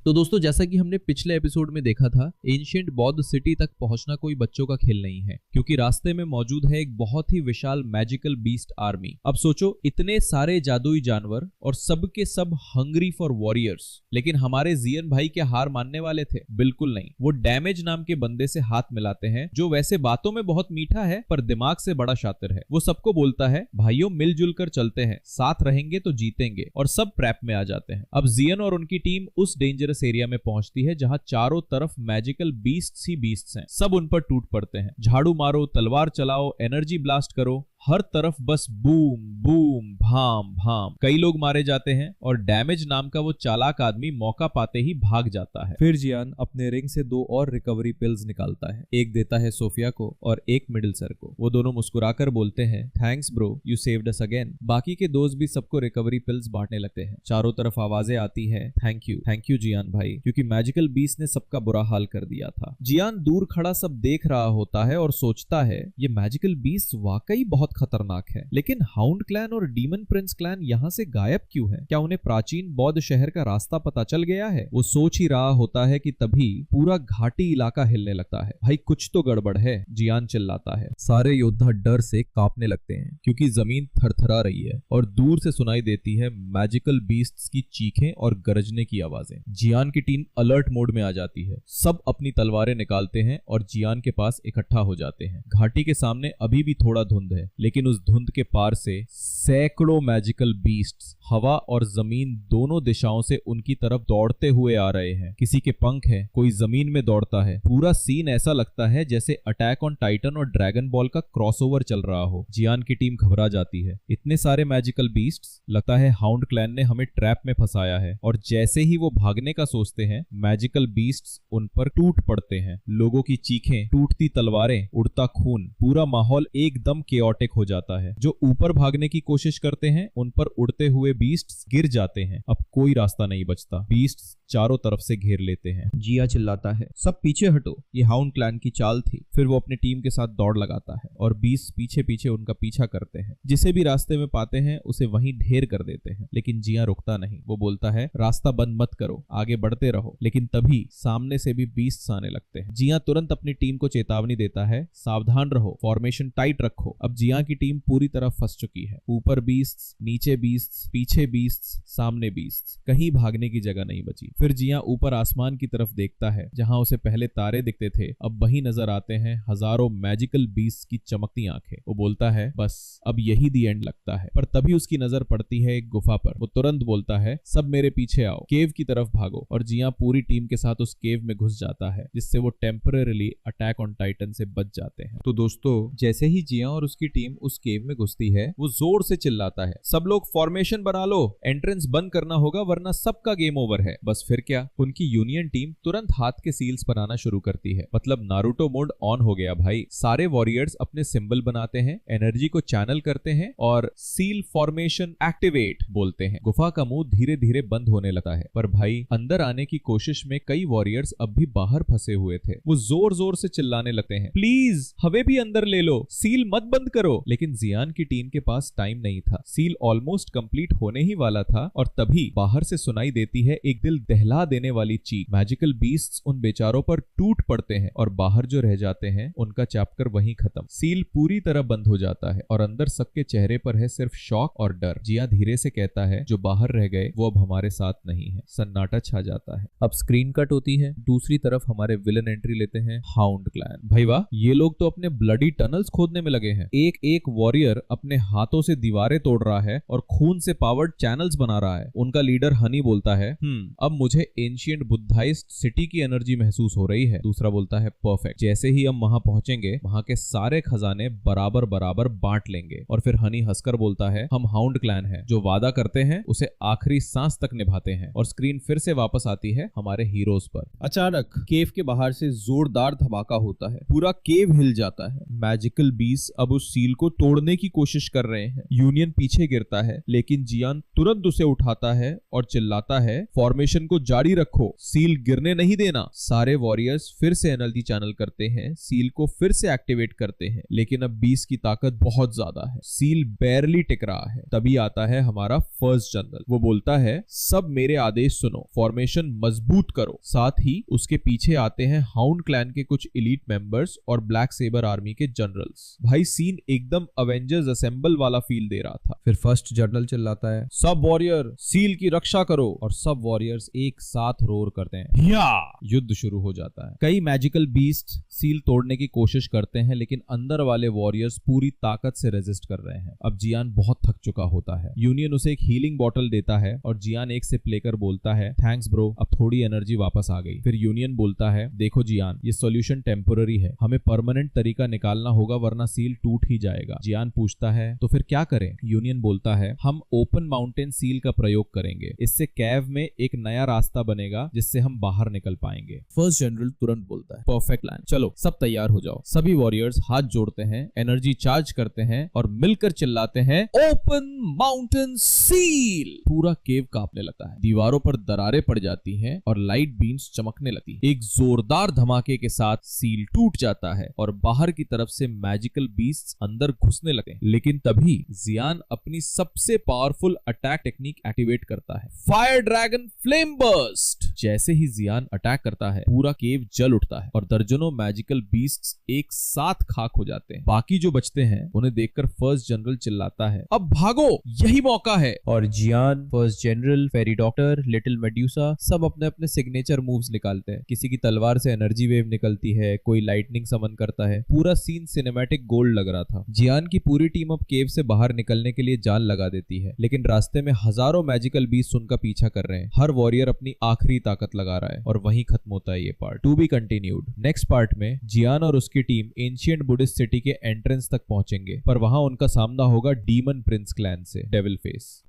तो दोस्तों, जैसा कि हमने पिछले एपिसोड में देखा था, एंशिएंट बौद्ध सिटी तक पहुंचना कोई बच्चों का खेल नहीं है, क्योंकि रास्ते में मौजूद है एक बहुत ही विशाल मैजिकल बीस्ट आर्मी। अब सोचो, इतने सारे जादुई जानवर और सब के सब हंग्री फॉर वॉरियर्स। लेकिन हमारे जियन भाई क्या हार मानने वाले थे? बिल्कुल नहीं। वो डैमेज नाम के बंदे से हाथ मिलाते हैं, जो वैसे बातों में बहुत मीठा है पर दिमाग से बड़ा शातिर है। वो सबको बोलता है, भाइयों मिलजुल कर चलते हैं, साथ रहेंगे तो जीतेंगे, और सब ट्रैप में आ जाते हैं। अब जियन और उनकी टीम उस डेंजरस एरिया में पहुंचती है जहां चारों तरफ मैजिकल बीस्ट्स ही बीस्ट्स हैं। सब उन पर टूट पड़ते हैं। झाड़ू मारो, तलवार चलाओ, एनर्जी ब्लास्ट करो, हर तरफ बस बूम बूम भाम भाम। कई लोग मारे जाते हैं और डैमेज नाम का वो चालाक आदमी मौका पाते ही भाग जाता है। फिर जियान अपने रिंग से 2 और रिकवरी पिल्स निकालता है। एक देता है सोफिया को और एक मिडिल सर को। वो दोनों मुस्कुराकर बोलते हैं, thanks bro, you saved us again. बाकी के दोस्त भी सबको रिकवरी पिल्स बांटने लगते हैं। चारों तरफ आवाजें आती है, थैंक यू जियान भाई, क्योंकि मैजिकल बीस्ट ने सबका बुरा हाल कर दिया था। जियान दूर खड़ा सब देख रहा होता है और सोचता है, ये मैजिकल बीस्ट वाकई बहुत खतरनाक है। लेकिन हाउंड क्लैन और डीमन प्रिंस क्लैन यहाँ से गायब क्यों है? क्या उन्हें प्राचीन बौद्ध शहर का रास्ता पता चल गया है? वो सोच ही रहा होता है कि तभी पूरा घाटी इलाका हिलने लगता है। भाई कुछ तो गड़बड़ है, जियान चिल्लाता है। सारे योद्धा डर से कांपने लगते हैं, क्योंकि जमीन थरथरा रही है और दूर से सुनाई देती है मैजिकल बीस्ट्स की चीखें और गरजने की आवाजें। जियान की टीम अलर्ट मोड में आ जाती है। सब अपनी तलवारें निकालते हैं और जियान के पास इकट्ठा हो जाते हैं। घाटी के सामने अभी भी थोड़ा धुंध है, लेकिन उस धुंध के पार से सैकड़ों मैजिकल बीस्ट्स हवा और जमीन दोनों दिशाओं से उनकी तरफ दौड़ते हुए आ रहे हैं। किसी के पंख हैं, कोई जमीन में दौड़ता है। पूरा सीन ऐसा लगता है जैसे अटैक ऑन टाइटन और ड्रैगन बॉल का क्रॉसओवर चल रहा हो। जियान की टीम घबरा जाती है। इतने सारे मैजिकल बीस्ट्स, लगता है हाउंड क्लैन ने हमें ट्रैप में फंसाया है। और जैसे ही वो भागने का सोचते हैं, मैजिकल बीस्ट्स उन पर टूट पड़ते हैं। लोगों की चीखें, टूटती तलवारें, उड़ता खून, पूरा माहौल एकदम केओटिक हो जाता है। जो ऊपर भागने की कोशिश करते हैं, उन पर उड़ते हुए बीस्ट्स गिर जाते हैं। अब कोई रास्ता नहीं बचता। बीस्ट्स चारों तरफ से घेर लेते हैं। जिया चिल्लाता है, सब पीछे हटो, ये हाउंड क्लैन की चाल थी। फिर वो अपनी टीम के साथ दौड़ लगाता है और बीस्ट पीछे पीछे उनका पीछा करते हैं। जिसे भी रास्ते में पाते हैं उसे वहीं ढेर कर देते हैं। लेकिन जिया रुकता नहीं। वो बोलता है, रास्ता बंद मत करो, आगे बढ़ते रहो। लेकिन तभी सामने से भी बीस्ट्स आने लगते हैं। जिया तुरंत अपनी टीम को चेतावनी देता है, सावधान रहो, फॉर्मेशन टाइट रखो। अब जिया की टीम पूरी तरह फंस चुकी है। ऊपर बीस्ट्स, नीचे बीस्ट्स, पीछे बीस्ट्स, सामने बीस्ट्स, कहीं भागने की जगह नहीं बची। फिर जिया ऊपर आसमान की तरफ देखता है, जहां उसे पहले तारे दिखते थे, अब वहीं नजर आते हैं हजारों मैजिकल बीस्ट्स की चमकती आंखें। वो बोलता है, बस अब यही दी एंड लगता है। पर तभी उसकी नजर पड़ती है एक गुफा पर। वो तुरंत बोलता है, सब मेरे पीछे आओ, केव की तरफ भागो। और जिया पूरी टीम के साथ उस केव में घुस जाता है, जिससे वो टेम्परेरीली अटैक ऑन टाइटन से बच जाते हैं। तो दोस्तों, जैसे ही जिया और उसकी टीम उस केव में घुसती है, वो जोर से चिल्लाता है, सब लोग फॉर्मेशन बना लो, एंट्रेंस बंद करना होगा वरना सबका गेम ओवर है। बस फिर क्या, उनकी यूनियन टीम तुरंत हाथ के सील्स बनाना शुरू करती है। मतलब नारुतो मोड ऑन हो गया भाई। सारे वॉरियर्स अपने सिंबल बनाते हैं, एनर्जी को चैनल करते हैं और सील फॉर्मेशन एक्टिवेट बोलते हैं। गुफा का मुंह धीरे धीरे बंद होने लगता है। पर भाई, अंदर आने की कोशिश में कई वॉरियर्स अब भी बाहर फंसे हुए थे। वो जोर जोर से चिल्लाने लगते हैं, प्लीज हमें भी अंदर ले लो, सील मत बंद करो। लेकिन जियान की टीम के पास टाइम नहीं था। सील ऑलमोस्ट कंप्लीट होने ही वाला था और तभी बाहर से सुनाई देती है एक दिल दहला देने वाली चीख। मैजिकल बीस्ट्स उन बेचारों पर टूट पड़ते हैं और बाहर जो रह जाते हैं, उनका चैप्टर वहीं खत्म। सील पूरी तरह बंद हो जाता है और अंदर सबके चेहरे पर है सिर्फ शॉक और डर। जिया धीरे से कहता है, जो बाहर रह गए वो अब हमारे साथ नहीं है। सन्नाटा छा जाता है। अब स्क्रीन कट होती है। दूसरी तरफ हमारे विलन एंट्री लेते हैं, हाउंड क्लैन। भाई वाह, ये लोग तो अपने ब्लडी टनल्स खोदने में लगे हैं। एक एक वॉरियर अपने हाथों से दीवारें तोड़ रहा है और खून से पावर्ड चैनल्स बना रहा है। उनका लीडर हनी बोलता है, अब मुझे एंशिएंट बुद्धाइस्ट सिटी की एनर्जी महसूस हो रही है। दूसरा बोलता है, परफेक्ट, जैसे ही हम वहां पहुंचेंगे, वहां के सारे खजाने बराबर बराबर बांट लेंगे। और फिर हनी हंसकर बोलता है, हम हाउंड क्लैन हैं, जो वादा करते हैं उसे आखिरी सांस तक निभाते हैं। और स्क्रीन फिर से वापस आती है हमारे हीरोज पर। अचानक केव के बाहर से जोरदार धमाका होता है। पूरा केव हिल जाता है। मैजिकल बीस्ट अब उस सील को तोड़ने की कोशिश कर रहे हैं। यूनियन पीछे गिरता है, लेकिन जियान तुरंत उसे उठाता है और चिल्लाता है, फॉर्मेशन को जारी रखो, सील गिरने नहीं देना। सारे वॉरियर्स फिर से एनर्जी चैनल करते हैं, सील को फिर से एक्टिवेट करते हैं, लेकिन अब बीस्ट की ताकत बहुत ज्यादा है, सील बैरली टिक रहा है। तभी आता है हमारा फर्स्ट जनरल। वो बोलता है, सब मेरे आदेश सुनो, फॉर्मेशन मजबूत करो। साथ ही उसके पीछे आते हैं हाउंड क्लैन के कुछ एलीट मेंबर्स और ब्लैक सेबर आर्मी के जनरल्स। भाई सीन एकदम अवेंजर्स असेंबल वाला फील दे रहा था। फिर फर्स्ट जनरल चिल्लाता है, सब वॉरियर सील की रक्षा करो, और सब वॉरियर्स एक साथ रोर करते हैं। या युद्ध शुरू हो जाता है। कई मैजिकल बीस्ट सील तोड़ने की कोशिश करते हैं, लेकिन अंदर वाले वॉरियर्स पूरी ताकत से रेजिस्ट कर रहे हैं। अब जियान बहुत थक चुका होता है। यूनियन उसे एक हीलिंग बॉटल देता है और जियान एक सिप लेकर बोलता है, थैंक्स ब्रो, अब थोड़ी एनर्जी वापस आ गई। फिर यूनियन बोलता है, देखो जियान, ये सॉल्यूशन टेम्पोररी है, हमें परमानेंट तरीका निकालना होगा वरना सील टूट ही जाएगा। जियान पूछता है, तो फिर क्या करें? यूनियन बोलता है, हम ओपन माउंटेन सील का प्रयोग करेंगे, इससे कैव में एक नया रास्ता बनेगा जिससे हम बाहर निकल पाएंगे। फर्स्ट जनरल तुरंत बोलता है, परफेक्ट प्लान, चलो सब तैयार हो जाओ। सभी वॉरियर्स हाथ जोड़ते हैं, एनर्जी चार्ज करते हैं और मिलकर चिल्लाते हैं, ओपन माउंटेन सील। पूरा केव कांपने लगता है, दीवारों पर दरारें पड़ जाती हैं और लाइट बीम्स चमकने लगती हैं। एक जोरदार धमाके के साथ सील टूट जाता है और बाहर की तरफ से मैजिकल बीस्ट्स अंदर घुसने लगते हैं। लेकिन तभी जियान अपनी सबसे पावरफुल अटैक टेक्निक एक्टिवेट करता है, फायर ड्रैगन फ्लेम बर्स्ट। जैसे ही जियान अटैक करता है, पूरा केव जल उठता है और दर्जनों मैजिकल बीस्ट्स एक साथ खाक हो जाते हैं। बाकी जो बचते हैं उन्हें देखकर फर्स्ट जनरल चिल्लाता है, अब भागो, यही मौका है। और जियान, first general, fairy doctor, little medusa सब अपने अपने सिग्नेचर मूव्स निकालते हैं। किसी की तलवार से एनर्जी वेव निकलती है, कोई लाइटनिंग समन करता है। पूरा सीन सिनेमैटिक गोल्ड लग रहा था। जियान की पूरी टीम अब केव से बाहर निकलने के लिए जाल लगा देती है, लेकिन रास्ते में हजारों मैजिकल बीस्ट उनका पीछा कर रहे हैं। हर वॉरियर अपनी आखिरी ताकत लगा रहा है और वहीं खत्म होता है ये part. To be continued. Next part में जियान और उसकी टीम एंशिएंट बुद्धिस्ट सिटी के एंट्रेंस तक पहुंचेंगे, पर वहां उनका सामना होगा डीमन प्रिंस क्लैन से, डेविल फेस।